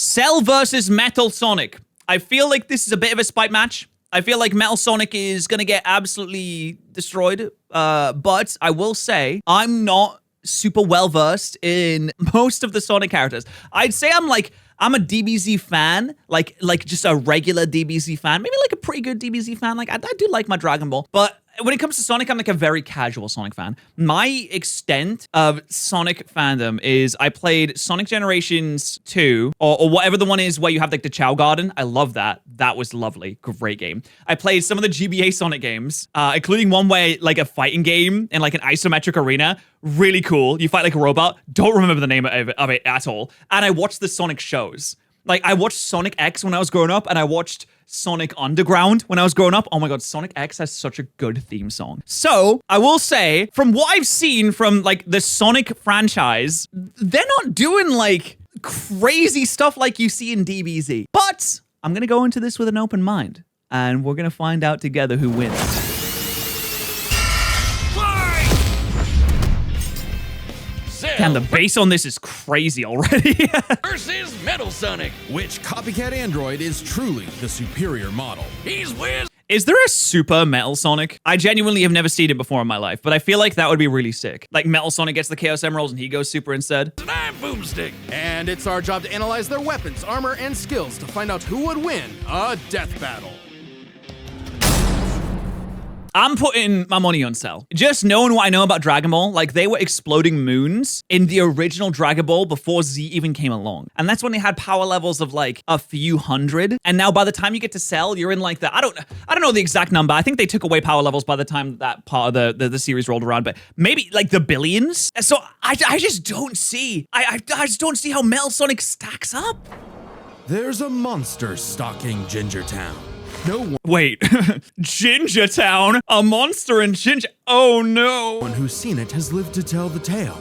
Cell versus Metal Sonic. I feel like this is a bit of a spite match. I feel like Metal Sonic is going to get absolutely destroyed. But I will say, I'm not super well-versed in most of the Sonic characters. I'd say I'm a DBZ fan, like just a regular DBZ fan, maybe like a pretty good DBZ fan. Like I do like my Dragon Ball, but when it comes to Sonic, I'm like a very casual Sonic fan. My extent of Sonic fandom is I played Sonic Generations 2, or whatever the one is where you have like the Chow Garden. I love that. That was lovely. Great game. I played some of the GBA Sonic games, including one where like a fighting game in like an isometric arena. Really cool. You fight like a robot. Don't remember the name of it at all. And I watched the Sonic shows. Like I watched Sonic X when I was growing up, and I watched Sonic Underground when I was growing up. Oh my god, Sonic X has such a good theme song. So, I will say, from what I've seen from like the Sonic franchise, they're not doing like crazy stuff like you see in DBZ. But I'm gonna go into this with an open mind, and we're gonna find out together who wins. And the bass on this is crazy already. Versus Metal Sonic. Which copycat android is truly the superior model? He's Wiz. Is there a super Metal Sonic? I genuinely have never seen it before in my life, but I feel like that would be really sick. Like Metal Sonic gets the Chaos Emeralds and he goes super instead. And I'm Boomstick. And it's our job to analyze their weapons, armor, and skills to find out who would win a death battle. I'm putting my money on Cell. Just knowing what I know about Dragon Ball, like they were exploding moons in the original Dragon Ball before Z even came along. And that's when they had power levels of like a few hundred. And now by the time you get to Cell, you're in like the, I don't know the exact number. I think they took away power levels by the time that part of the series rolled around, but maybe like the billions. So I just don't see, I just don't see how Metal Sonic stacks up. There's a monster stalking Ginger Town. No one Wait, Ginger Town? A monster in Ginger? Oh no. who's seen it has lived to tell the tale.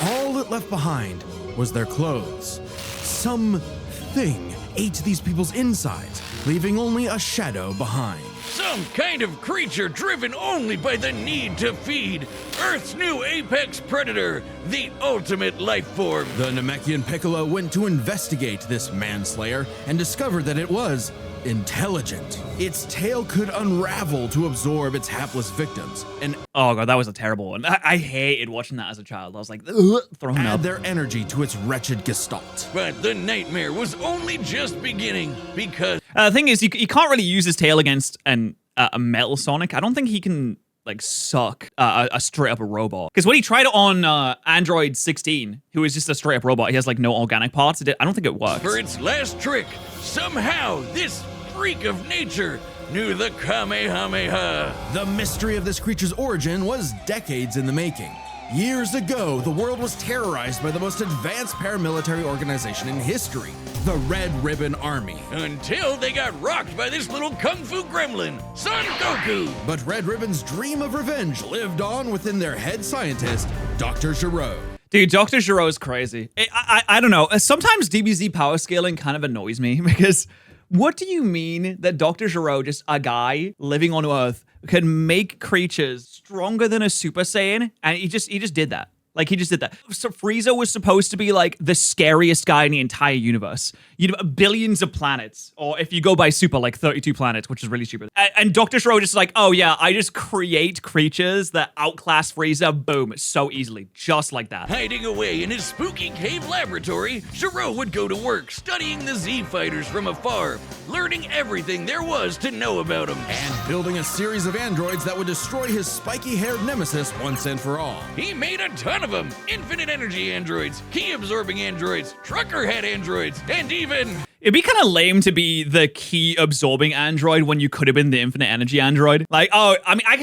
All it left behind was their clothes. Something ate these people's insides, leaving only a shadow behind. Some kind of creature driven only by the need to feed. Earth's new apex predator, the ultimate life form. The Namekian Piccolo went to investigate this manslayer and discovered that it was intelligent. Its tail could unravel to absorb its hapless victims and Oh god, that was a terrible one. I hated watching that as a child. I was like, throwing add up. their energy to its wretched gestalt. But the nightmare was only just beginning because The thing is, you can't really use his tail against a Metal Sonic. I don't think he can like suck a straight up a robot. Because when he tried it on Android 16, who is just a straight up robot, he has like no organic parts. I don't think it works. for its last trick, somehow this freak of nature knew the Kamehameha. The mystery of this creature's origin was decades in the making. Years ago, the world was terrorized by the most advanced paramilitary organization in history, the Red Ribbon Army. Until they got rocked by this little kung fu gremlin, Son Goku. But Red Ribbon's dream of revenge lived on within their head scientist, Dr. Giraud. Dude, Dr. Giraud is crazy. I don't know. Sometimes DBZ power scaling kind of annoys me because what do you mean that Dr. Giraud, just a guy living on Earth, can make creatures stronger than a Super Saiyan? And he just did that. Like, he just did that. So Frieza was supposed to be, like, the scariest guy in the entire universe. You know, billions of planets. Or if you go by Super, like, 32 planets, which is really stupid. And Dr. Giraud just like, oh, yeah, I just create creatures that outclass Frieza, boom, so easily. Just like that. Hiding away in his spooky cave laboratory, Giraud would go to work studying the Z fighters from afar, learning everything there was to know about them. And building a series of androids that would destroy his spiky-haired nemesis once and for all. He made a ton of them. Infinite energy androids, key absorbing androids, trucker head androids, and even... It'd be kind of lame to be the key absorbing android when you could have been the infinite energy android. Like, oh, I mean, I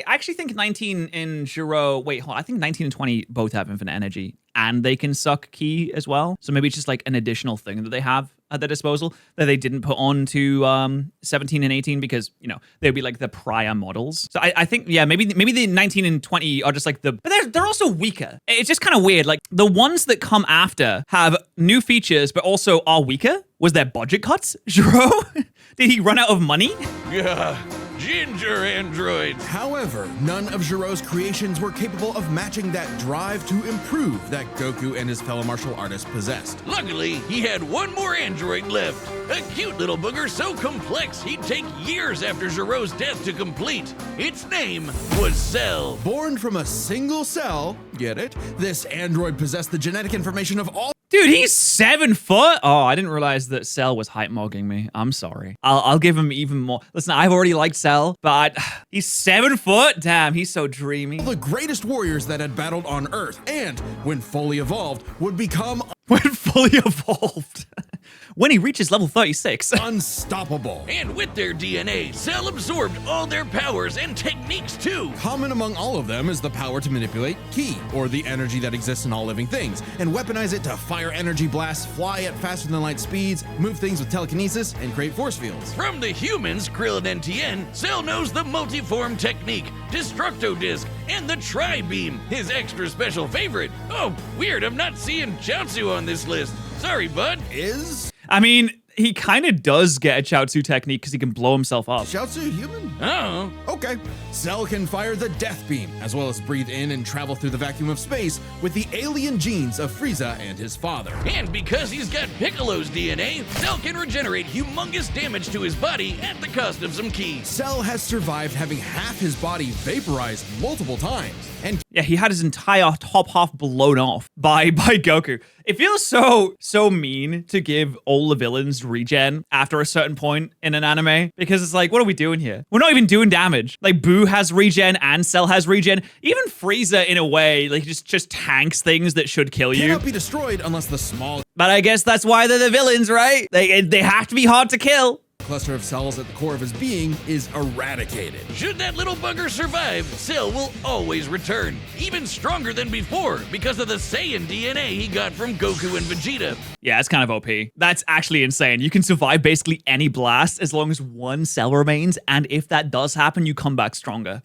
actually think 19 and Giraud, wait, hold on, I think 19 and 20 both have infinite energy and they can suck key as well. So maybe it's just like an additional thing that they have at their disposal that they didn't put on to 17 and 18 because, you know, they'd be like the prior models. So I think, yeah, maybe the 19 and 20 are just like but they're also weaker. It's just kind of weird. Like the ones that come after have new features, but also are weaker. Was there budget cuts, Giraud? Did he run out of money? Yeah, ginger androids. However, none of Giro's creations were capable of matching that drive to improve that Goku and his fellow martial artists possessed. Luckily, he had one more android left. A cute little booger so complex he'd take years after Giro's death to complete. Its name was Cell. Born from a single cell, get it? This android possessed the genetic information of all. Dude, he's 7 foot. Oh, I didn't realize that Cell was hype mogging me. I'm sorry. I'll give him even more. Listen, I've already liked Cell, but he's 7 foot. Damn, he's so dreamy. The greatest warriors that had battled on Earth, and when fully evolved, would become When fully evolved. When he reaches level 36. unstoppable. And with their DNA, Cell absorbed all their powers and techniques too. Common among all of them is the power to manipulate Ki, or the energy that exists in all living things, and weaponize it to fire energy blasts, fly at faster than light speeds, move things with telekinesis, and create force fields. From the humans, Krillin and Tien, Cell knows the multiform technique, Destructo Disc, and the Tri-Beam, his extra special favorite. Oh, weird, I'm not seeing Chaozu on this list. Sorry, bud. I mean, he kind of does get a Chaozu technique because he can blow himself up. Chaozu human? Oh. Okay. Cell can fire the Death Beam, as well as breathe in and travel through the vacuum of space with the alien genes of Frieza and his father. And because he's got Piccolo's DNA, Cell can regenerate humongous damage to his body at the cost of some Ki. Cell has survived having half his body vaporized multiple times, and Yeah, he had his entire top half blown off by Goku. It feels so mean to give all the villains regen after a certain point in an anime, because it's like, what are we doing here? We're not even doing damage. Like, Boo has regen and Cell has regen. Even Frieza, in a way, like, just tanks things that should kill you. cannot be destroyed unless the small But I guess that's why they're the villains, right? They have to be hard to kill. cluster of cells at the core of his being is eradicated. Should that little bugger survive, Cell will always return, even stronger than before because of the Saiyan DNA he got from Goku and Vegeta. Yeah, it's kind of OP. That's actually insane. You can survive basically any blast as long as one cell remains, and if that does happen, you come back stronger.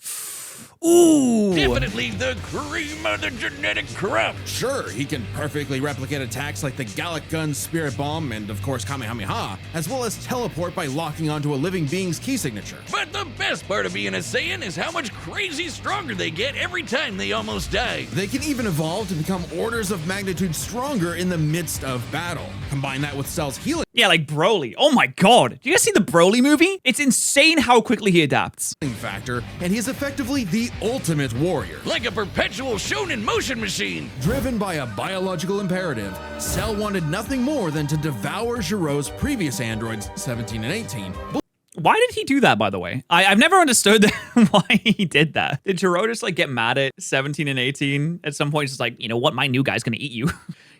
Ooh. Definitely the cream of the genetic crop. Sure, he can perfectly replicate attacks like the Gallic Gun, Spirit Bomb, and of course Kamehameha, as well as teleport by locking onto a living being's key signature. But the best part of being a Saiyan is how much crazy stronger they get every time they almost die. They can even evolve to become orders of magnitude stronger in the midst of battle. Combine that with Cell's healing Yeah, like Broly. Oh my god. Do you guys see the Broly movie? It's insane how quickly he adapts. factor, and he is effectively the ultimate warrior. Like a perpetual shonen motion machine. Driven by a biological imperative, Cell wanted nothing more than to devour Giro's previous androids, 17 and 18. Why did he do that, by the way? I've never understood why he did that. Did Giro just like get mad at 17 and 18 at some point? Just like, you know what? My new guy's gonna eat you.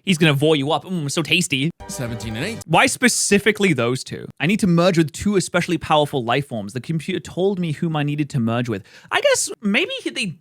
He's gonna void you up. So tasty. 17 and 18. Why specifically those two? I need to merge with two especially powerful life forms. The computer told me whom I needed to merge with. I guess maybe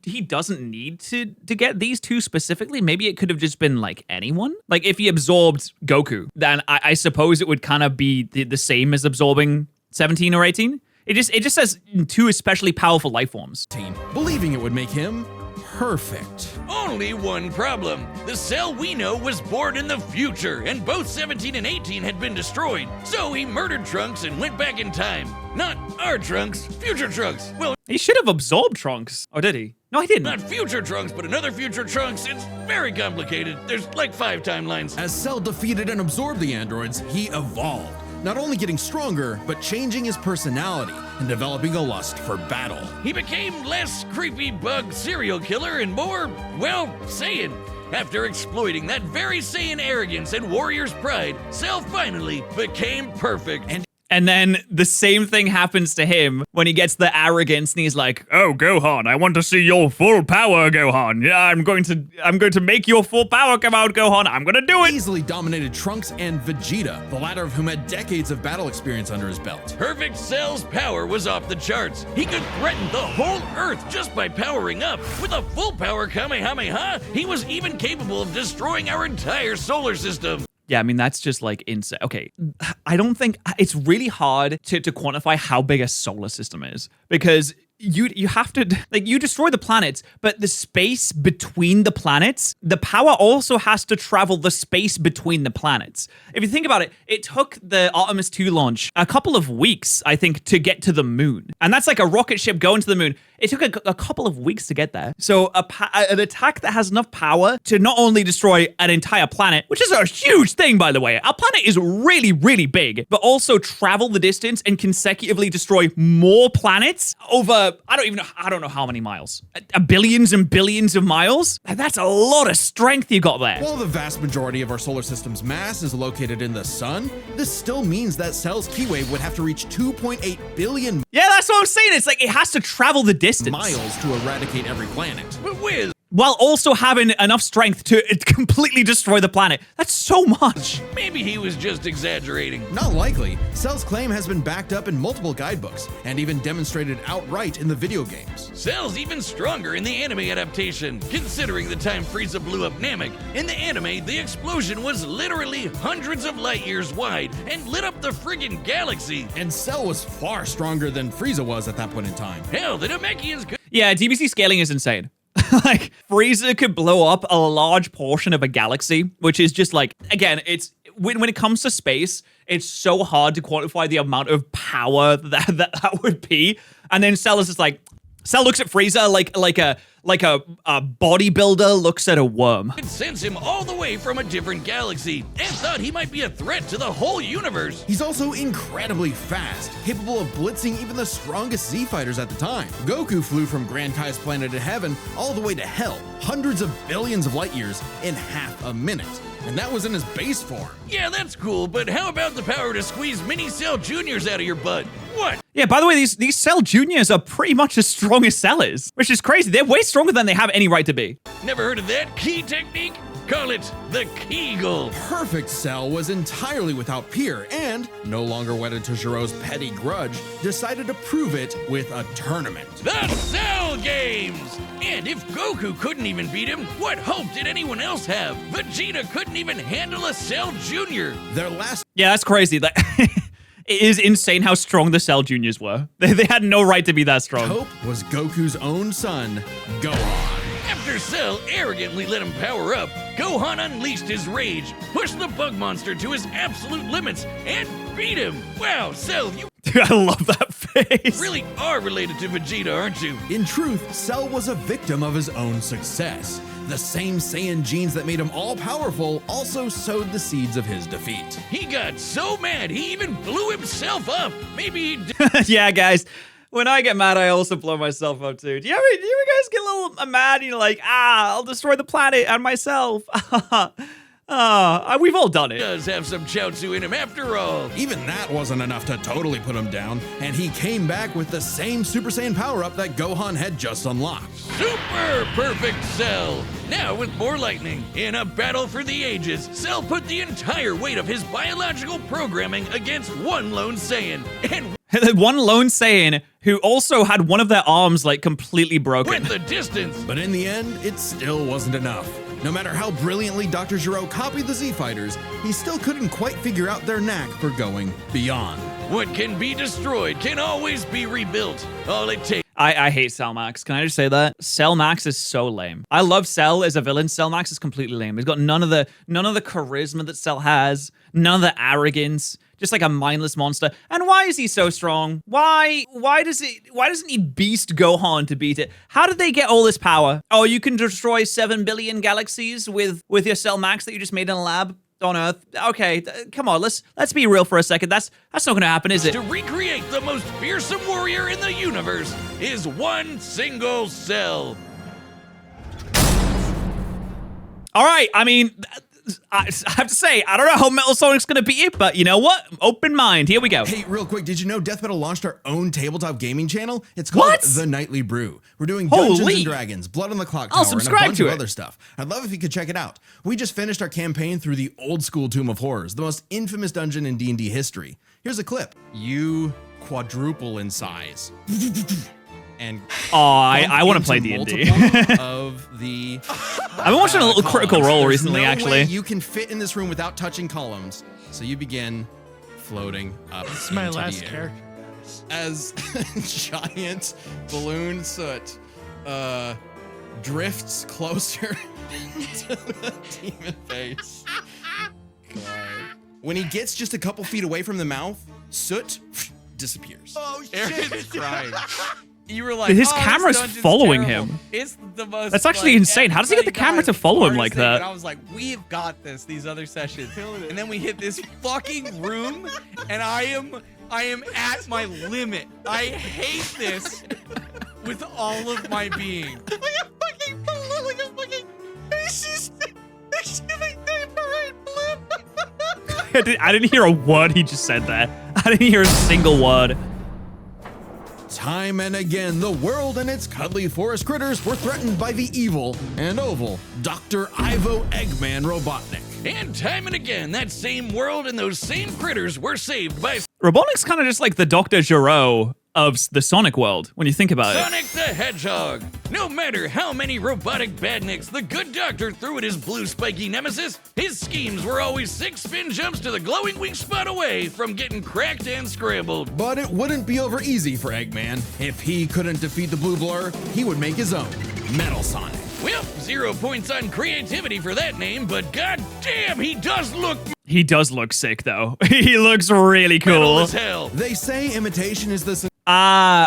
he doesn't need to get these two specifically. Maybe it could have just been like anyone. Like if he absorbed Goku, then I suppose it would kind of be the same as absorbing 17 or 18. It just says two especially powerful life forms. Believing it would make him perfect. Only one problem. The Cell we know was born in the future, and both 17 and 18 had been destroyed. So he murdered Trunks and went back in time. Not our Trunks, future Trunks. Well, He should have absorbed Trunks. Or did he? No, he didn't. not future Trunks, but another future Trunks. It's very complicated. There's like 5 timelines. As Cell defeated and absorbed the androids, he evolved. Not only getting stronger, but changing his personality and developing a lust for battle. He became less creepy bug serial killer and more, well, Saiyan. After exploiting that very Saiyan arrogance and warrior's pride, Cell finally became perfect. And then the same thing happens to him when he gets the arrogance and he's like, "Oh, Gohan, I want to see your full power, Gohan. Yeah, I'm going to make your full power come out, Gohan. I'm going to do it." Easily dominated Trunks and Vegeta, the latter of whom had decades of battle experience under his belt. Perfect Cell's power was off the charts. He could threaten the whole Earth just by powering up. With a full power Kamehameha, he was even capable of destroying our entire solar system. Yeah, I mean, that's just like insane. Okay, I don't think it's really hard to quantify how big a solar system is because you have to, like, you destroy the planets, but the space between the planets, the power also has to travel the space between the planets. If you think about it, it took the Artemis 2 launch a couple of weeks, I think, to get to the moon. And that's like a rocket ship going to the moon. It took a couple of weeks to get there. So an attack that has enough power to not only destroy an entire planet, which is a huge thing, by the way. Our planet is really, really big, but also travel the distance and consecutively destroy more planets over, I don't know how many miles. Billions and billions of miles? That's a lot of strength you got there. While the vast majority of our solar system's mass is located in the sun, this still means that Cell's key wave would have to reach 2.8 billion Yeah, that's what I'm saying. It's like it has to travel the distance. miles to eradicate every planet. But Wiz, While also having enough strength to completely destroy the planet. That's so much. maybe he was just exaggerating. Not likely. Cell's claim has been backed up in multiple guidebooks and even demonstrated outright in the video games. Cell's even stronger in the anime adaptation, considering the time Frieza blew up Namek. In the anime, the explosion was literally hundreds of light years wide and lit up the friggin' galaxy. And Cell was far stronger than Frieza was at that point in time. Hell, the Namekians could Yeah, DBC scaling is insane. Like, Frieza could blow up a large portion of a galaxy, which is just like, again, it's when it comes to space, it's so hard to quantify the amount of power that would be. And then Cell is just like, Cell looks at Frieza like a bodybuilder looks at a worm. sense him all the way from a different galaxy and thought he might be a threat to the whole universe. He's also incredibly fast, capable of blitzing even the strongest Z fighters at the time. Goku flew from Grand Kai's planet of heaven all the way to hell, hundreds of billions of light years in half a minute. And that was in his base form. Yeah, that's cool, but how about the power to squeeze mini Cell Juniors out of your butt? What? Yeah, by the way, these Cell Juniors are pretty much as strong as Cell is, which is crazy. They're way stronger than they have any right to be. Never heard of that key technique? Call it the Kegel. Perfect Cell was entirely without peer and, no longer wedded to Giro's petty grudge, decided to prove it with a tournament. The Cell Games! And if Goku couldn't even beat him, what hope did anyone else have? Vegeta couldn't even handle a Cell Junior. Their last Yeah, that's crazy. Like, it is insane how strong the Cell Juniors were. They had no right to be that strong. hope was Goku's own son, Gohan. After Cell arrogantly let him power up, Gohan unleashed his rage, pushed the bug monster to his absolute limits, and beat him. Wow, Cell, you Dude, I love that face. really are related to Vegeta, aren't you? In truth, Cell was a victim of his own success. The same Saiyan genes that made him all-powerful also sowed the seeds of his defeat. He got so mad he even blew himself up. Maybe he did. Yeah, guys. When I get mad, I also blow myself up too. Do you ever guys get a little mad and you're like, I'll destroy the planet and myself? We've all done it. Does have some Chaozu in him after all. Even that wasn't enough to totally put him down, and he came back with the same Super Saiyan power-up that Gohan had just unlocked. Super perfect Cell. Now with more lightning. In a battle for the ages, Cell put the entire weight of his biological programming against one lone Saiyan. And One lone Saiyan who also had one of their arms like completely broken. went the distance. But in the end, it still wasn't enough. No matter how brilliantly Dr. Gero copied the Z Fighters, he still couldn't quite figure out their knack for going beyond. What can be destroyed can always be rebuilt. All it takes. I hate Cell Max. Can I just say that? Cell Max is so lame. I love Cell as a villain. Cell Max is completely lame. He's got none of the charisma that Cell has, none of the arrogance, just like a mindless monster. And why is he so strong? Why doesn't he beast Gohan to beat it? How did they get all this power? Oh, you can destroy 7 billion galaxies with your Cell Max that you just made in a lab on Earth. Okay, come on, let's be real for a second. That's not gonna happen, is it? To recreate the most fearsome warrior in the universe is one single Cell. All right, I mean, I have to say, I don't know how Metal Sonic's gonna beat it, but you know what? Open mind. Here we go. Hey, real quick, did you know Death Metal launched our own tabletop gaming channel? It's called What? The Nightly Brew. We're doing Dungeons Holy. and Dragons, Blood on the Clock I'll Tower, and a subscribe bunch to of it. other stuff. I'd love if you could check it out. We just finished our campaign through the old school Tomb of Horrors, the most infamous dungeon in D&D history. Here's a clip. You quadruple in size. And Oh, I want to play into D&D. multiple of the I've been watching a little Critical columns. Role There's recently, no actually. way you can fit in this room without touching columns. So you begin floating up. This is my into last the air. character. as giant balloon soot drifts closer to the demon face. God. When he gets just a couple feet away from the mouth, soot disappears. Oh Aaron's shit! crying. You were like, His oh, camera's this dungeon's following terrible. him. It's the most. That's actually like, insane. How does he get the everybody camera to dies. follow him Hardest like thing, that? And I was like, we've got this. These other sessions, and then we hit this fucking room, and I am at my limit. I hate this with all of my being. I didn't hear a word he just said there. I didn't hear a single word. Time and again, the world and its cuddly forest critters were threatened by the evil and oval Dr. Ivo Eggman Robotnik. And time and again, that same world and those same critters were saved by Robotnik's kind of just like the Dr. Giro of the Sonic world, when you think about it. Sonic the Hedgehog. No matter how many robotic badniks the good doctor threw at his blue spiky nemesis, his schemes were always 6 spin jumps to the glowing weak spot away from getting cracked and scrambled. But it wouldn't be over easy for Eggman. If he couldn't defeat the blue blur, he would make his own, Metal Sonic. Well, 0 points on creativity for that name, but goddamn, he does look He does look sick, though. He looks really metal cool. as hell. They say imitation is the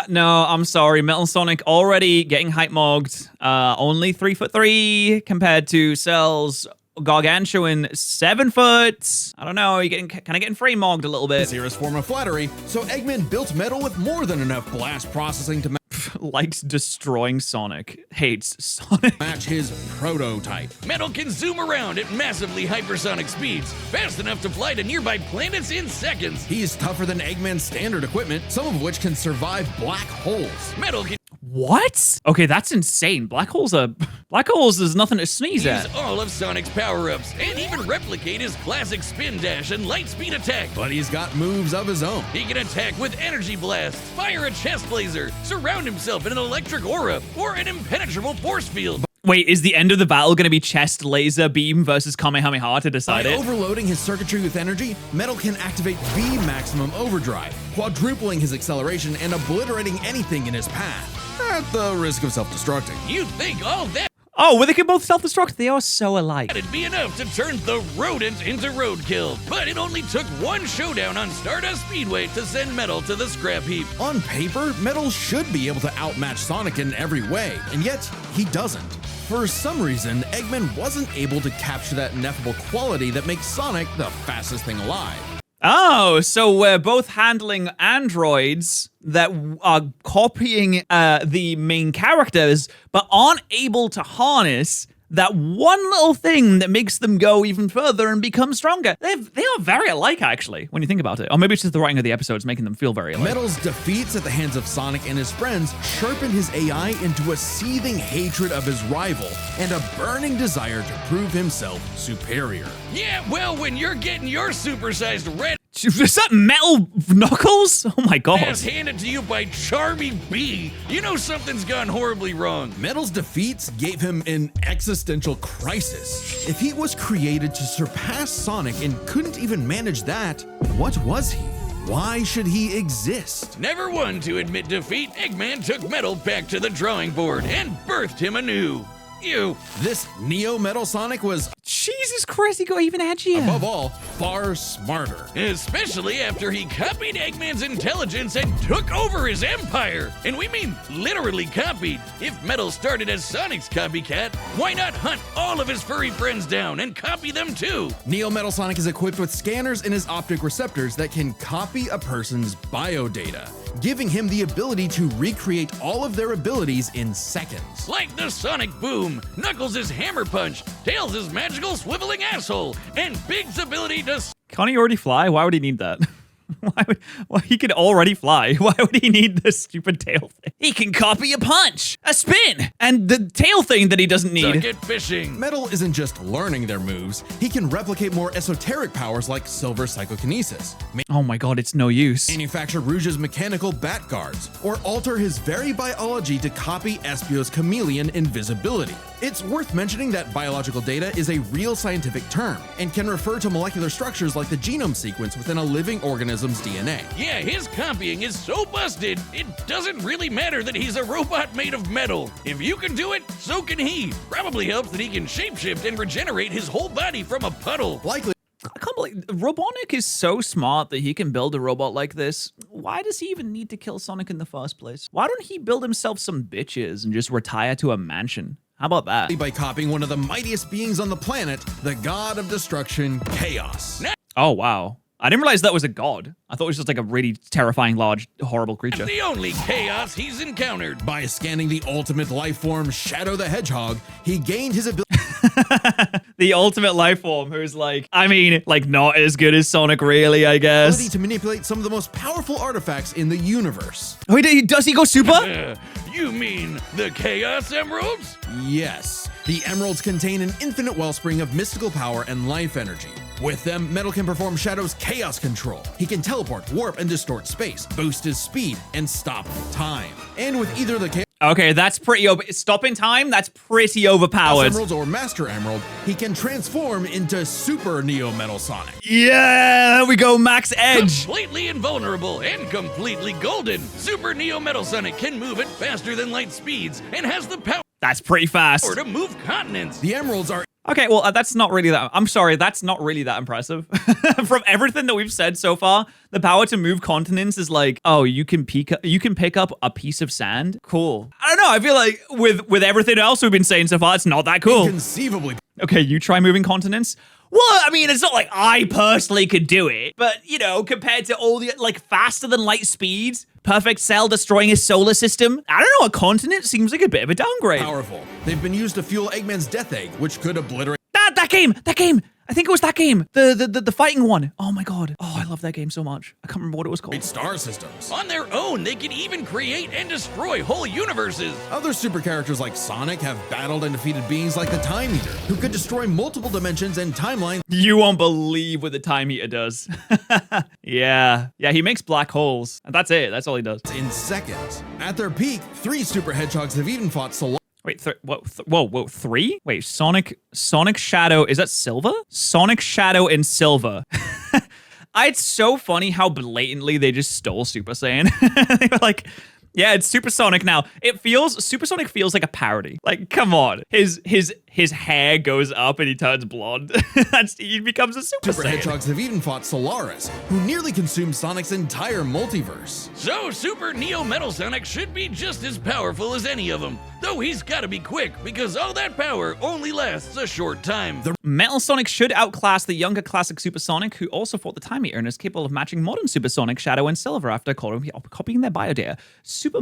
No, I'm sorry. Metal Sonic already getting hype mogged. Only 3'3" compared to Cell's gargantuan 7 foot. I don't know. You're getting kind of getting frame mogged a little bit. sincerest form of flattery, so Eggman built Metal with more than enough blast processing to Likes destroying Sonic. Hates Sonic. match his prototype. Metal can zoom around at massively hypersonic speeds, fast enough to fly to nearby planets in seconds. He's tougher than Eggman's standard equipment, some of which can survive black holes. Metal can What? Okay, that's insane. Black holes is nothing to sneeze use at. all of Sonic's power-ups and even replicate his classic spin dash and light speed attack. But he's got moves of his own. He can attack with energy blast, fire a chest laser, surround himself in an electric aura, or an impenetrable force field. Wait, is the end of the battle going to be chest laser beam versus Kamehameha to decide By it? overloading his circuitry with energy, Metal can activate V maximum overdrive, quadrupling his acceleration and obliterating anything in his path, at the risk of self-destructing. You think all that Oh, well, they can both self-destruct. They are so alike. would be enough to turn the rodent into roadkill, but it only took one showdown on Stardust Speedway to send Metal to the scrap heap. On paper, Metal should be able to outmatch Sonic in every way, and yet he doesn't. For some reason, Eggman wasn't able to capture that ineffable quality that makes Sonic the fastest thing alive. Oh, so we're both handling androids that are copying the main characters, but aren't able to harness that one little thing that makes them go even further and become stronger. They are very alike, actually, when you think about it. Or maybe it's just the writing of the episodes making them feel very alike. Metal's defeats at the hands of Sonic and his friends sharpened his AI into a seething hatred of his rival and a burning desire to prove himself superior. Yeah, well, when you're getting your supersized red Is that Metal Knuckles? Oh my god. ass handed to you by Charmy B, you know something's gone horribly wrong. Metal's defeats gave him an existential crisis. If he was created to surpass Sonic and couldn't even manage that, what was he? Why should he exist? Never one to admit defeat, Eggman took Metal back to the drawing board and birthed him anew. You. This Neo Metal Sonic was, Jesus Christ, he got even edgier. above all, far smarter. Especially after he copied Eggman's intelligence and took over his empire. And we mean literally copied. If Metal started as Sonic's copycat, why not hunt all of his furry friends down and copy them too? Neo Metal Sonic is equipped with scanners in his optic receptors that can copy a person's biodata, giving him the ability to recreate all of their abilities in seconds. Like the Sonic Boom, Knuckles' Hammer Punch, Tails' magical swiveling asshole, and Big's ability to Can't he already fly? Why would he need that? Why he could already fly. Why would he need this stupid tail thing? He can copy a punch, a spin, and the tail thing that he doesn't suck need. at fishing. Metal isn't just learning their moves, he can replicate more esoteric powers like silver psychokinesis, Oh my god, it's no use. manufacture Rouge's mechanical bat guards, or alter his very biology to copy Espio's chameleon invisibility. It's worth mentioning that biological data is a real scientific term, and can refer to molecular structures like the genome sequence within a living organism organism's DNA. Yeah, his copying is so busted, it doesn't really matter that he's a robot made of metal. If you can do it, so can he. Probably helps that he can shapeshift and regenerate his whole body from a puddle. Likely I can't believe Robotnik is so smart that he can build a robot like this. Why does he even need to kill Sonic in the first place? Why don't he build himself some bitches and just retire to a mansion? How about that? by copying one of the mightiest beings on the planet, the god of destruction, Chaos. Oh, wow. I didn't realize that was a god. I thought it was just like a really terrifying, large, horrible creature. The only chaos he's encountered. By scanning the ultimate life form, Shadow the Hedgehog, he gained his ability The ultimate life form, who's like, I mean, like not as good as Sonic, really, I guess. to manipulate some of the most powerful artifacts in the universe. Wait, does he go super? You mean the Chaos Emeralds? Yes, the emeralds contain an infinite wellspring of mystical power and life energy. With them, Metal can perform Shadow's chaos control. He can teleport, warp, and distort space, boost his speed, and stop time. And with either the Chaos Okay, that's pretty stopping time? That's pretty overpowered. Emeralds or Master Emerald, he can transform into Super Neo Metal Sonic. Yeah, there we go, Max Edge. Completely invulnerable and completely golden. Super Neo Metal Sonic can move at faster than light speeds and has the power That's pretty fast. to move continents. The emeralds are Okay, well, that's not really that. I'm sorry, that's not really that impressive. From everything that we've said so far, the power to move continents is like, oh, you can pick up a piece of sand. Cool. I don't know. I feel like with everything else we've been saying so far, it's not that cool. inconceivably Okay, you try moving continents. Well, I mean, it's not like I personally could do it, but you know, compared to all the like faster than light speeds, Perfect Cell destroying his solar system. I don't know, a continent seems like a bit of a downgrade. powerful. They've been used to fuel Eggman's Death Egg, which could obliterate That game. I think it was that game. The fighting one. Oh my god. Oh, I love that game so much. I can't remember what it was called. star systems. On their own, they can even create and destroy whole universes. Other super characters like Sonic have battled and defeated beings like the Time Eater, who could destroy multiple dimensions and timelines You won't believe what the Time Eater does. Yeah, he makes black holes. And that's it. That's all he does. in seconds. At their peak, 3 Super Hedgehogs have even fought Solaris. Wait, whoa, 3? Wait, Sonic Shadow, is that Silver? Sonic Shadow and Silver. It's so funny how blatantly they just stole Super Saiyan. They were like, yeah, it's Super Sonic now. Super Sonic feels like a parody. Like, come on. His hair goes up and he turns blonde. He becomes a Super Super Saiyan. Hedgehogs have even fought Solaris, who nearly consumed Sonic's entire multiverse. So Super Neo Metal Sonic should be just as powerful as any of them. Though he's gotta be quick, because all that power only lasts a short time. Metal Sonic should outclass the younger classic Super Sonic, who also fought the Time Eater and is capable of matching modern Super Sonic, Shadow, and Silver after copying their biodata. Super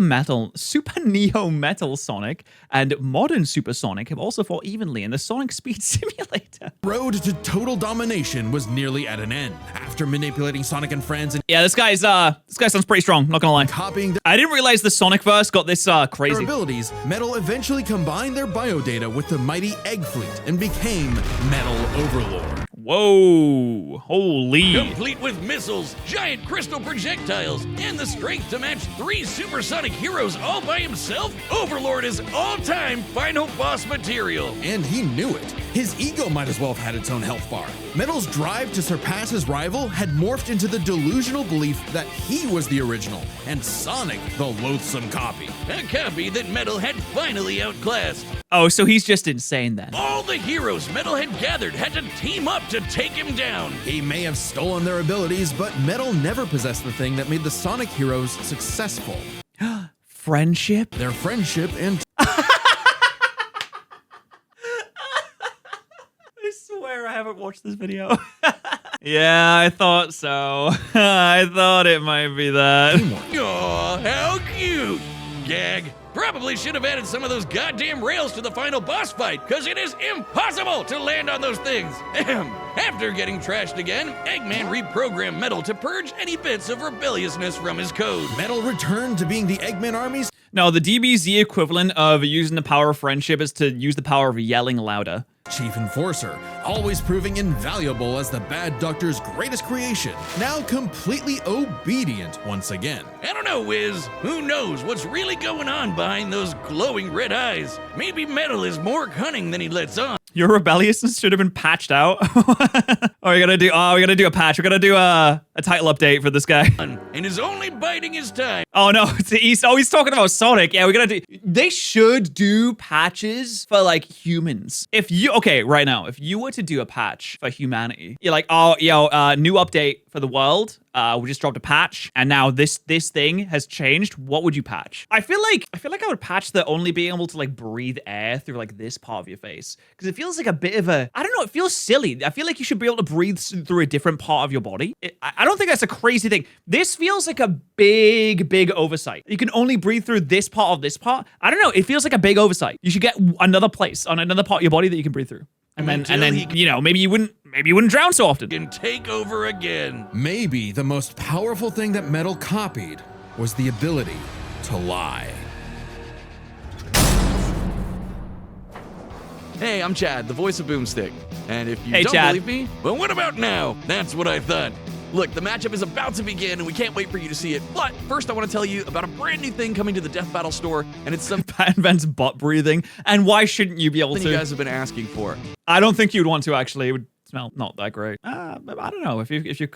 Neo Metal Sonic and modern Super Sonic have also fought evenly in the Sonic Speed Simulator. Road to total domination was nearly at an end. After manipulating Sonic and friends and Yeah, this guy sounds pretty strong, not gonna lie. copying I didn't realize the Sonic verse got this their crazy. abilities, Metal eventually combined their biodata with the mighty Egg Fleet and became Metal Overlord. Whoa, holy. Complete with missiles, giant crystal projectiles, and the strength to match 3 supersonic heroes all by himself, Overlord is all-time final boss material. And he knew it. His ego might as well have had its own health bar. Metal's drive to surpass his rival had morphed into the delusional belief that he was the original, and Sonic the loathsome copy. A copy that Metal had finally outclassed. Oh, so he's just insane then. All the heroes Metal had gathered had to team up to take him down. He may have stolen their abilities, but Metal never possessed the thing that made the Sonic heroes successful. Friendship? Their friendship and I swear I haven't watched this video. Yeah, I thought so. I thought it might be that. teamwork. Aw, how cute! Gag. Probably should have added some of those goddamn rails to the final boss fight, because it is impossible to land on those things. After getting trashed again, Eggman reprogrammed Metal to purge any bits of rebelliousness from his code. Metal returned to being the Eggman army's No, the DBZ equivalent of using the power of friendship is to use the power of yelling louder. chief enforcer, always proving invaluable as the Bad Doctor's greatest creation, now completely obedient once again. I don't know, Wiz. Who knows what's really going on behind those glowing red eyes? Maybe Metal is more cunning than he lets on. Your rebelliousness should have been patched out. We're gonna do a patch. We're gonna do a title update for this guy. And is only biding his time. Oh no, he's talking about Sonic. Yeah, we're gonna do. They should do patches for like humans. If you right now, if you were to do a patch for humanity, you're like, oh yo, new update for the world. We just dropped a patch, and now this thing has changed. What would you patch? I feel like I would patch the only being able to like breathe air through like this part of your face, because it feels like a bit of a, I don't know, it feels silly. I feel like you should be able to breathe through a different part of your body. I don't think that's a crazy thing. This feels like a big oversight. You can only breathe through this part of this part. I don't know. It feels like a big oversight. You should get another place on another part of your body that you can breathe through. And then you know, maybe you wouldn't drown so often. Can take over again. Maybe the most powerful thing that metal copied was the ability to lie. Hey, I'm Chad, the voice of Boomstick. And if you Hey, don't Chad. believe me, But what about now? That's what I thought. look, the matchup is about to begin, and we can't wait for you to see it. But first, I want to tell you about a brand new thing coming to the Death Battle store, and it's something Pat invents butt breathing, and why shouldn't you be able you to? guys have been asking for. I don't think you'd want to actually. It would smell not that great. I don't know. If you're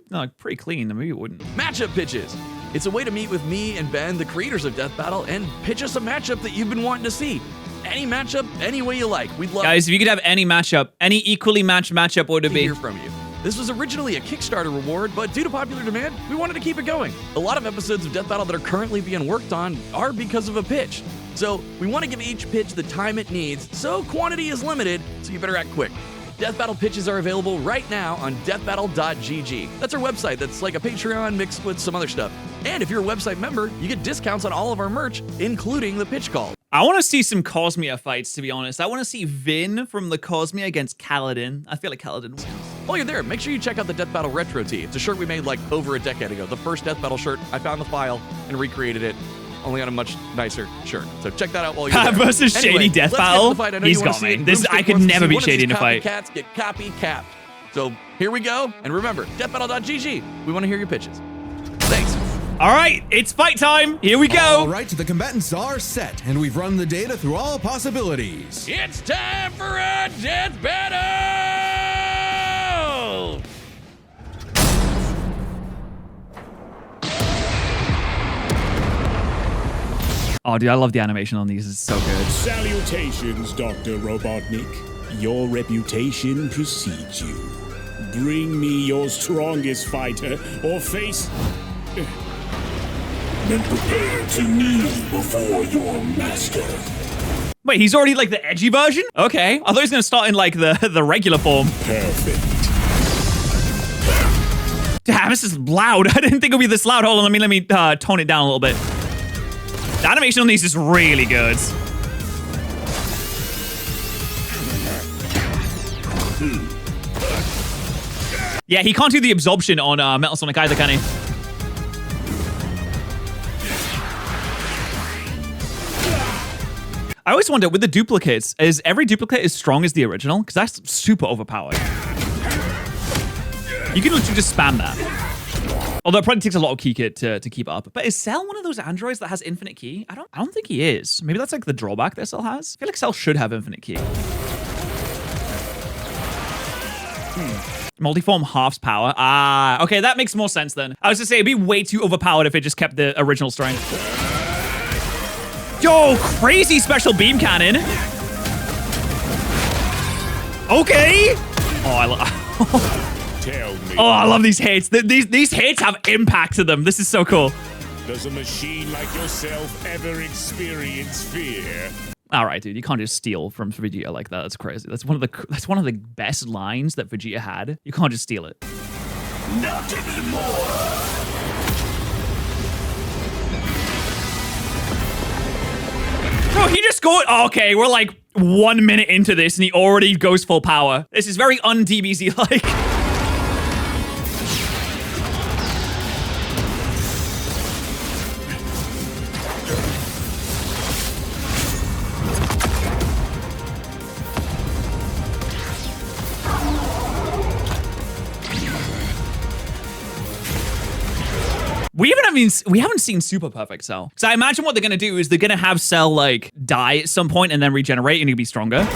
like pretty clean, then maybe you wouldn't. Matchup pitches. It's a way to meet with me and Ben, the creators of Death Battle, and pitch us a matchup that you've been wanting to see. Any matchup, any way you like. We'd love Guys, if you could have any matchup, any equally matched matchup, what would it to be? hear from you. This was originally a Kickstarter reward, but due to popular demand, we wanted to keep it going. A lot of episodes of Death Battle that are currently being worked on are because of a pitch. So we want to give each pitch the time it needs, so quantity is limited, so you better act quick. Death Battle pitches are available right now on deathbattle.gg. That's our website that's like a Patreon mixed with some other stuff. And if you're a website member, you get discounts on all of our merch, including the pitch call. I want to see some Cosmia fights, to be honest. I want to see Vin from the Cosmia against Kaladin. I feel like Kaladin wins. While you're there, make sure you check out the Death Battle Retro Tee. It's a shirt we made like over a decade ago. The first Death Battle shirt. I found the file and recreated it, only on a much nicer shirt. So check that out while you're there. Versus Anyway, Shady Death let's get to Battle. the fight. I know He's you wanna got see me. it. This I Boomstick could wants to never see beat one of Shady these in a fight. Copycats get copy capped. So here we go. And remember, deathbattle.gg. We want to hear your pitches. Thanks. All right, it's fight time. Here we go. All right, the combatants are set, and we've run the data through all possibilities. It's time for a death battle! Oh, dude, I love the animation on these. It's so good. Salutations, Dr. Robotnik. Your reputation precedes you. Bring me your strongest fighter, or face... Then prepare to kneel before your master. Wait, he's already like the edgy version? Okay. I thought he was going to start in like the regular form. Perfect. Damn, this is loud. I didn't think it would be this loud. Hold on, let me tone it down a little bit. The animation on these is really good. Yeah, he can't do the absorption on Metal Sonic either, can he? I always wonder, with the duplicates, is every duplicate as strong as the original? Because that's super overpowered. You can literally just spam that. Although it probably takes a lot of key kit to keep up. But is Cell one of those androids that has infinite key? I don't think he is. Maybe that's like the drawback that Cell has. I feel like Cell should have infinite key. Multiform halves power. Ah, okay, that makes more sense then. I was to say it'd be way too overpowered if it just kept the original strength. Yo, crazy special beam cannon. Okay. Tell me, Oh, I love these hits. These hits have impact to them. This is so cool. does a machine like yourself ever experience fear? All right, dude, you can't just steal from Vegeta like that. That's crazy. That's one of the best lines that Vegeta had. You can't just steal it. Not anymore. No, he just go. Oh, okay, we're like 1 minute into this and he already goes full power. This is very un-DBZ like. We haven't seen Super Perfect Cell. So I imagine what they're gonna do is they're gonna have Cell like die at some point and then regenerate and he'll be stronger.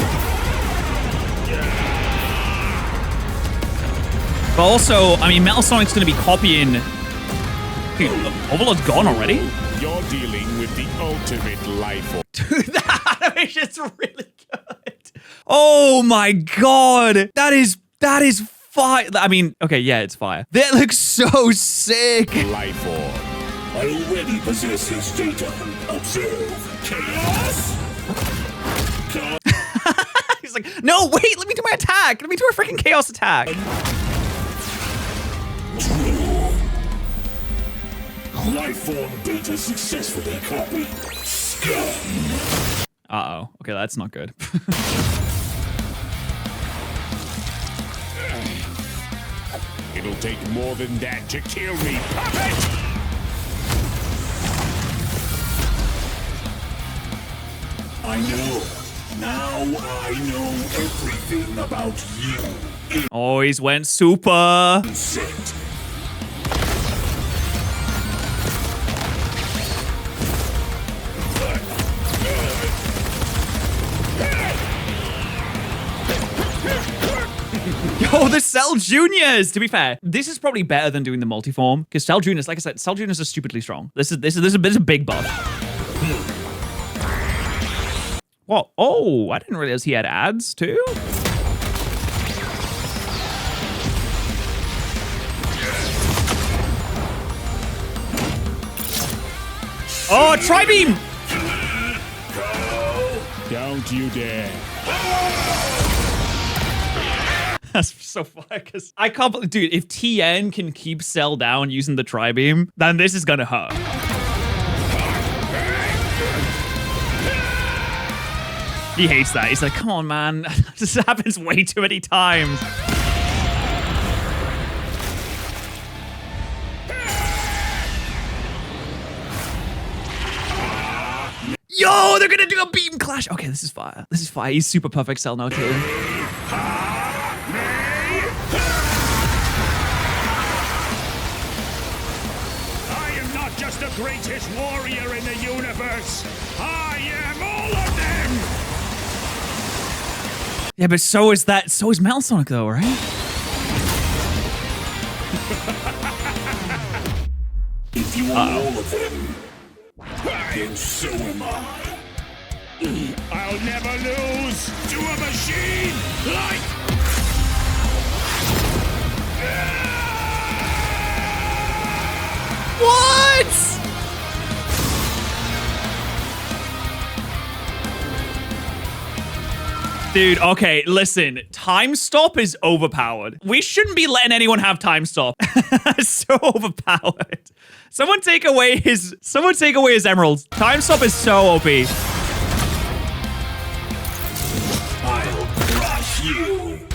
But also, I mean, Metal Sonic's going to be copying... Dude, Overlord's gone already? You're dealing with the ultimate life form. Dude, that animation's really good. Oh my god. That is fire. I mean, okay, yeah, it's fire. That looks so sick. Life form. I already possess his data. Observe. Chaos? He's like, no, wait, let me do my attack. Let me do a freaking chaos attack. True. Life form data successfully copied. Scan. Uh-oh. Okay, that's not good. It'll take more than that to kill me, puppet! I know. Now I know everything about you. Oh, he's went super. Insect. Yo, the Cell Juniors. To be fair, this is probably better than doing the multiform because Cell Juniors, like I said, Cell Juniors are stupidly strong. This is a big buff. What? Oh, I didn't realize he had ads too. Oh, Tri-Beam! Don't you dare. That's so fire because I can't believe, dude, if TN can keep Cell down using the Tri-Beam, then this is gonna hurt. He hates that. He's like, come on, man. This happens way too many times. Yo, they're gonna do a beam clash. Okay, this is fire. This is fire. He's super perfect Cell now too. I am not just the greatest warrior in the universe. I am all of them! Yeah, but so is Metal Sonic though, right? If you are all of them, then so am I. I'll never lose to a machine like... What? Dude, okay, listen. Time stop is overpowered. We shouldn't be letting anyone have time stop. So overpowered. Someone take away his emeralds. Time stop is so OP. I'll crush you.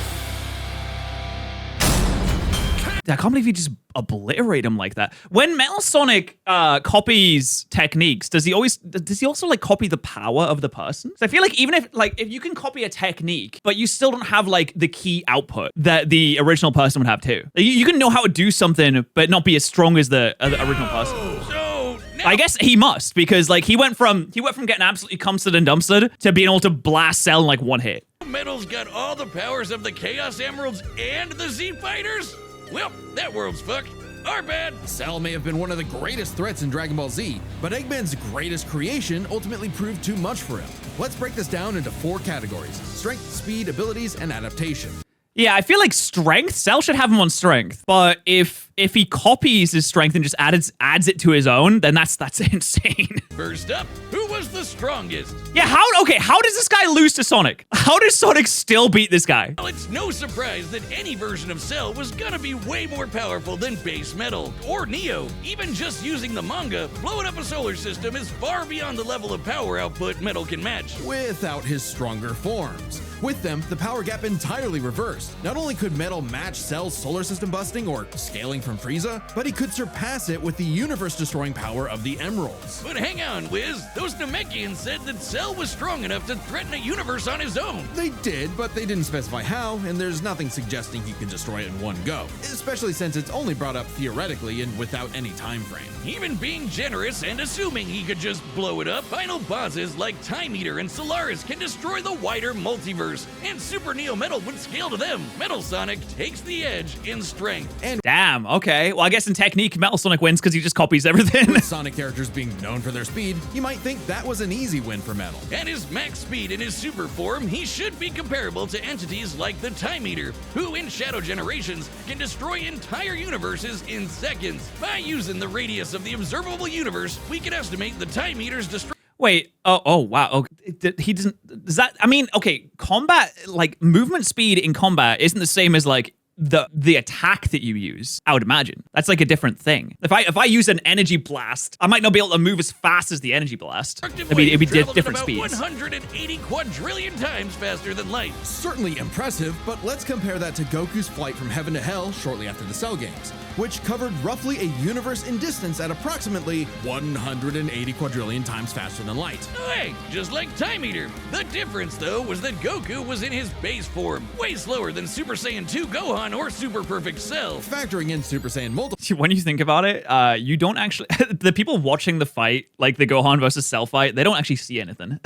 I can't believe he just obliterate him like that. When Metal Sonic copies techniques, does he also like copy the power of the person? So I feel like even if you can copy a technique, but you still don't have like the key output that the original person would have too. You can know how to do something, but not be as strong as the original person. So now I guess he must, because like he went from getting absolutely cumstered and dumpstered to being able to blast Cell in like one hit. Metal's got all the powers of the Chaos Emeralds and the Z Fighters? Well, that world's fucked. Our bad. Cell may have been one of the greatest threats in Dragon Ball Z, but Eggman's greatest creation ultimately proved too much for him. Let's break this down into 4 categories: strength, speed, abilities, and adaptation. Yeah, I feel like strength, Cell should have him on strength. But if he copies his strength and just adds it to his own, then that's insane. First up, who was the strongest? Yeah, how does this guy lose to Sonic? How does Sonic still beat this guy? Well, it's no surprise that any version of Cell was gonna be way more powerful than base Metal or Neo. Even just using the manga, blowing up a solar system is far beyond the level of power output Metal can match. Without his stronger forms. With them, the power gap entirely reversed. Not only could Metal match Cell's solar system busting or scaling from Frieza, but he could surpass it with the universe-destroying power of the Emeralds. But hang on, Wiz. Those Namekians said that Cell was strong enough to threaten a universe on his own. They did, but they didn't specify how, and there's nothing suggesting he could destroy it in one go, especially since it's only brought up theoretically and without any time frame. Even being generous and assuming he could just blow it up, final bosses like Time Eater and Solaris can destroy the wider multiverse universe, and Super Neo Metal would scale to them. Metal Sonic takes the edge in strength. And Damn, okay. Well, I guess in technique, Metal Sonic wins because he just copies everything. with Sonic characters being known for their speed, you might think that was an easy win for Metal. At his max speed in his super form, he should be comparable to entities like the Time Eater, who in Shadow Generations can destroy entire universes in seconds. By using the radius of the observable universe, we can estimate the Time Eater's destruction. Wait, oh, wow. Okay. He doesn't, does that, I mean, okay, combat, like, movement speed in combat isn't the same as, like, the attack that you use, I would imagine. That's like a different thing. If I use an energy blast, I might not be able to move as fast as the energy blast. It'd be different speeds. 180 quadrillion times faster than light. Certainly impressive, but let's compare that to Goku's flight from heaven to hell shortly after the Cell games, which covered roughly a universe in distance at approximately 180 quadrillion times faster than light. Hey, just like Time Eater. The difference, though, was that Goku was in his base form, way slower than Super Saiyan 2 Gohan or Super Perfect Cell. Factoring in Super Saiyan Multiple, When you think about it, you don't actually, the people watching the fight, like the Gohan versus Cell fight, they don't actually see anything.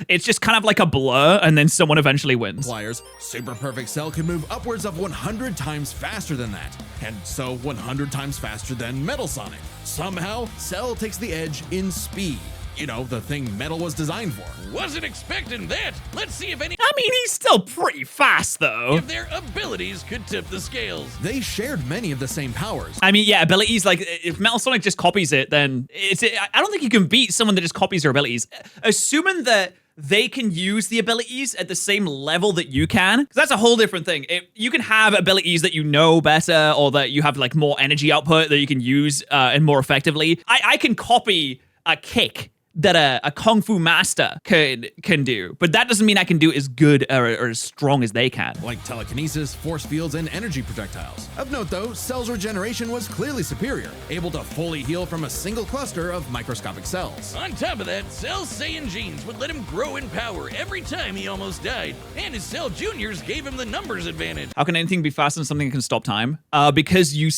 It's just kind of like a blur, and then someone eventually wins. multipliers, Super Perfect Cell can move upwards of 100 times faster than that, and so 100 times faster than Metal Sonic. Somehow, Cell takes the edge in speed. You know, the thing Metal was designed for. Wasn't expecting that. Let's see if any I mean, he's still pretty fast, though. of their abilities could tip the scales. They shared many of the same powers. I mean, yeah, abilities, like, if Metal Sonic just copies it, then I don't think you can beat someone that just copies their abilities. Assuming that they can use the abilities at the same level that you can, because that's a whole different thing. You can have abilities that you know better, or that you have, like, more energy output that you can use and more effectively. I can copy a kick that a kung fu master can do, but that doesn't mean I can do as good or as strong as they can. Like telekinesis, force fields, and energy projectiles. Of note though, Cell's regeneration was clearly superior, able to fully heal from a single cluster of microscopic cells. On top of that, Cell's Saiyan genes would let him grow in power every time he almost died, and his Cell Juniors gave him the numbers advantage. How can anything be faster than something that can stop time? Because you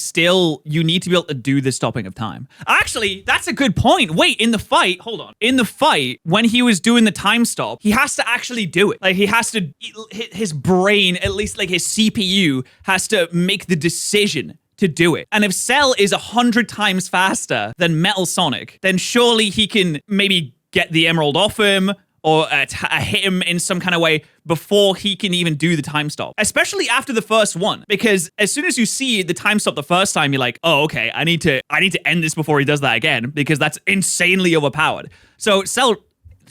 need to be able to do the stopping of time. Actually, that's a good point. Wait, in the fight, hold on. In the fight, when he was doing the time stop, he has to actually do it. Like, he has to, his brain, at least like his CPU, has to make the decision to do it. And if Cell is 100 times faster than Metal Sonic, then surely he can maybe get the emerald off him, or hit him in some kind of way before he can even do the time stop. Especially after the first one, because as soon as you see the time stop the first time, you're like, oh, okay, I need to end this before he does that again, because that's insanely overpowered. So Cell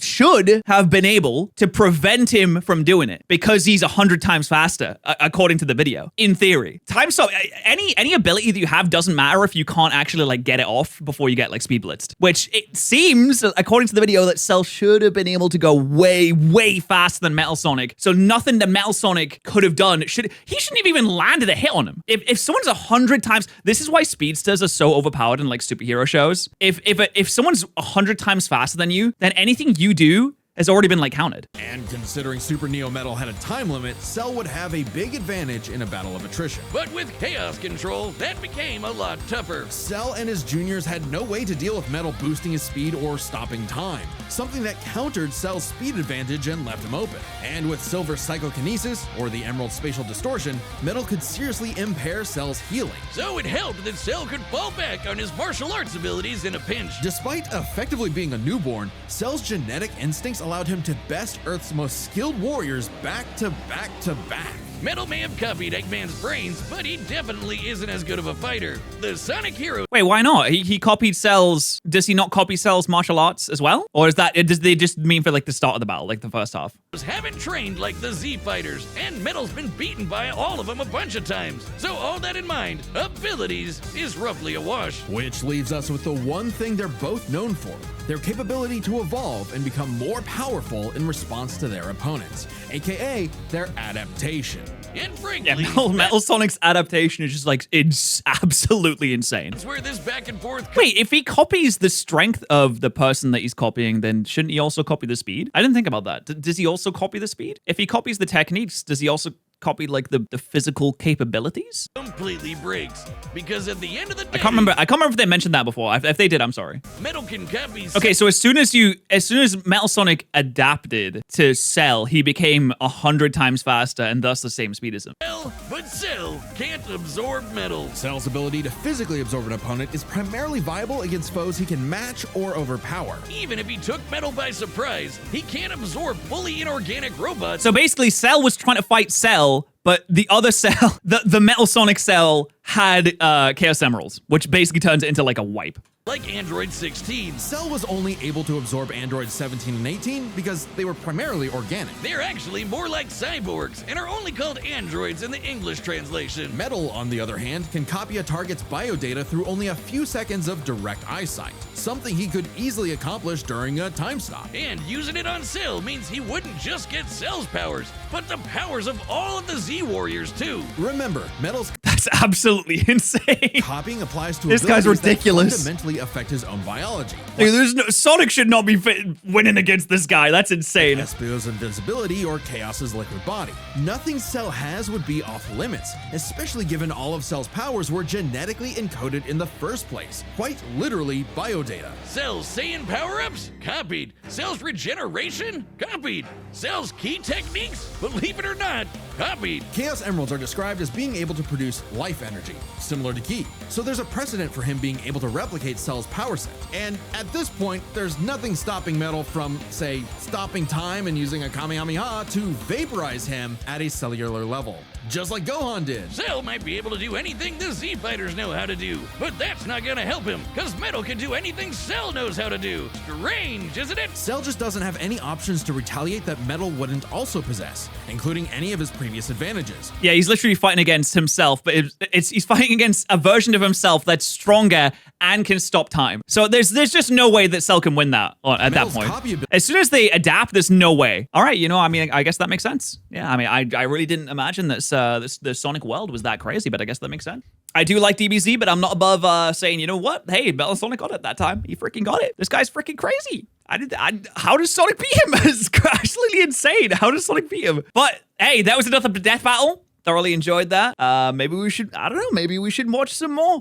should have been able to prevent him from doing it because he's 100 times faster, according to the video. In theory, time stop, any ability that you have doesn't matter if you can't actually like get it off before you get like speed blitzed. Which it seems, according to the video, that Cell should have been able to go way faster than Metal Sonic. So nothing that Metal Sonic could have done he shouldn't have even landed a hit on him. If someone's 100 times, this is why speedsters are so overpowered in like superhero shows. If someone's 100 times faster than you, then anything you do has already been like counted. And considering Super Neo Metal had a time limit, Cell would have a big advantage in a battle of attrition. But with Chaos Control, that became a lot tougher. Cell and his juniors had no way to deal with Metal boosting his speed or stopping time, something that countered Cell's speed advantage and left him open. And with Silver Psychokinesis, or the Emerald Spatial Distortion, Metal could seriously impair Cell's healing. So it helped that Cell could fall back on his martial arts abilities in a pinch. Despite effectively being a newborn, Cell's genetic instincts allowed him to best Earth's most skilled warriors back to back to back. Metal may have copied Eggman's brains, but he definitely isn't as good of a fighter. The Sonic hero Wait, why not? He copied Cell's. Does he not copy Cell's martial arts as well? Or does they just mean for like the start of the battle, like the first half? haven't trained like the Z fighters, and Metal's been beaten by all of them a bunch of times. So all that in mind, abilities is roughly a wash. Which leaves us with the one thing they're both known for, their capability to evolve and become more powerful in response to their opponents, aka their adaptation. And frankly, Yeah, Metal Sonic's adaptation is just like, it's absolutely insane. that's where this back and forth Wait, if he copies the strength of the person that he's copying, then shouldn't he also copy the speed? I didn't think about that. Does he also copy the speed? If he copies the techniques, does he also copy like the physical capabilities. Completely breaks. Because at the end of the day, I can't remember if they mentioned that before. If they did, I'm sorry. Metal can copy. Okay, so as soon as Metal Sonic adapted to Cell, he became 100 times faster and thus the same speed as him. Cell, but Cell can't absorb metal. Cell's ability to physically absorb an opponent is primarily viable against foes he can match or overpower. Even if he took metal by surprise, he can't absorb fully inorganic robots. So basically, Cell was trying to fight Cell, but the other Cell, the Metal Sonic Cell, had Chaos Emeralds, which basically turns it into like a wipe. Like Android 16. Cell was only able to absorb Android 17 and 18 because they were primarily organic. They're actually more like cyborgs and are only called androids in the English translation. Metal, on the other hand, can copy a target's biodata through only a few seconds of direct eyesight, something he could easily accomplish during a time stop. And using it on Cell means he wouldn't just get Cell's powers, but the powers of all of the Z-Warriors too. Remember, Metal's That's absolutely insane. copying applies to This guy's abilities that ridiculous. fundamentally affect his own biology. Like, Sonic should not be winning against this guy. That's insane. Espio's invincibility or Chaos's liquid body. Nothing Cell has would be off limits, especially given all of Cell's powers were genetically encoded in the first place. Quite literally biodata. Cell's Saiyan power-ups? Copied. Cell's regeneration? Copied. Cell's key techniques? Believe it or not, copied. Chaos Emeralds are described as being able to produce life energy, similar to Ki. So there's a precedent for him being able to replicate Cell's power set. And at this point, there's nothing stopping Metal from, say, stopping time and using a Kamehameha to vaporize him at a cellular level. Just like Gohan did. Cell might be able to do anything the Z-Fighters know how to do, but that's not gonna help him, cause Metal can do anything Cell knows how to do. Strange, isn't it? Cell just doesn't have any options to retaliate that Metal wouldn't also possess, including any of his previous advantages. Yeah, he's literally fighting against himself, but he's fighting against a version of himself that's stronger and can stop time. So there's just no way that Cell can win that at Metal's that point. copy ability- As soon as they adapt, there's no way. All right, I mean, I guess that makes sense. Yeah, I mean, I really didn't imagine that the Sonic world was that crazy, but I guess that makes sense. I do like DBZ, but I'm not above saying, you know what? Hey, Metal Sonic got it that time. He freaking got it. This guy's freaking crazy. How does Sonic beat him? It's absolutely insane. How does Sonic beat him? But hey, that was another death battle. Thoroughly enjoyed that. Maybe we should, I don't know, maybe we should watch some more.